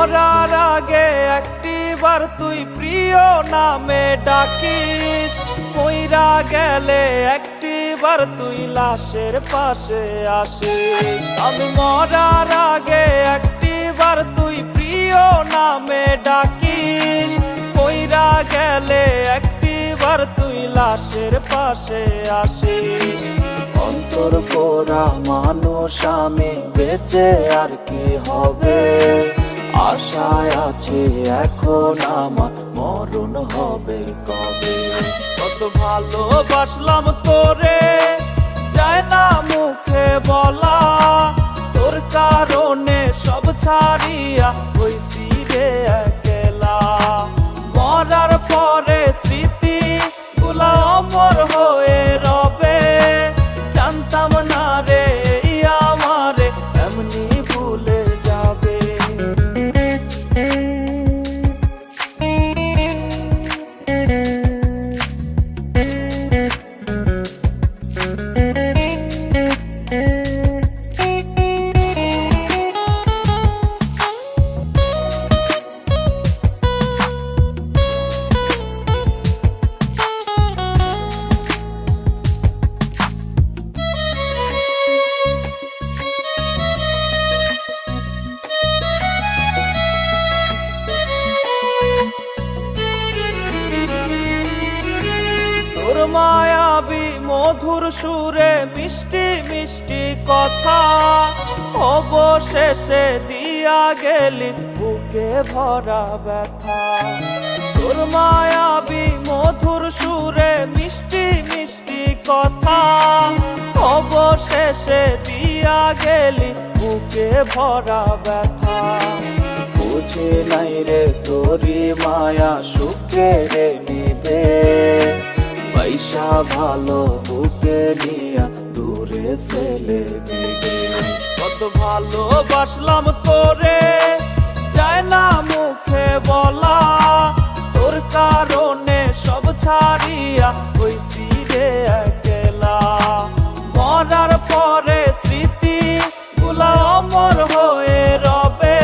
মরার আগে একটিবার তুই প্রিয় নামে ডাকিস, মইরা গেলে একটিবার তুই লাশের পাশে আসিস। আমি মরার আগে একটিবার তুই প্রিয় নামে ডাকিস, মইরা গেলে একটিবার তুই লাশের পাশে আসিস। অন্তর পোড়া মানুষ আমি, বেঁচে আর কি হবে, আশায় আছে এখন আমার মরণ হবে কবে। কত ভালোবাসলাম তোরে, যায় না মুখে বলা, তোর কারণে সব ছাড়িয়া হইছি রে একলা। মরার পরে স্মৃতি গুলা অমর হয়ে রবে, জানতাম না রে আমারে এমনি ভুলে যাবে। তোর মায়াবী মধুর সুরে মিষ্টি মিষ্টি কথা, অবশেষে দিয়া গেলি বুকে ভরা ব্যথা। তোর মায়াবী মধুর সুরে মিষ্টি মিষ্টি কথা, অবশেষে দিয়া গেলি বুকে ভরা ব্যথা। বুঝি নাই রে তোরি মায়া সুখে রে নিবে, পয়সা ভালো বুকে নিয়া দূরে ফেলে দিবে। কত ভালোবাসলাম তোরে, যায় না মুখে বলা, তোর কারণে সব ছাড়িয়া হইছি রে একলা। মরার পরে স্মৃতি গুলা অমর হয়ে রবে,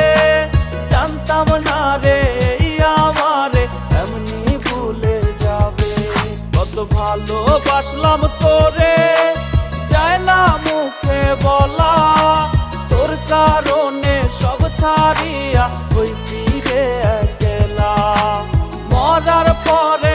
জানতাম না রে আমারে এমনি ভুলে যাবে। কত ভালোবাসলাম তোরে, যায় না মুখে বলা, তোর কারণে সব ছাড়িয়া হইছি রে একলা। মরার পরে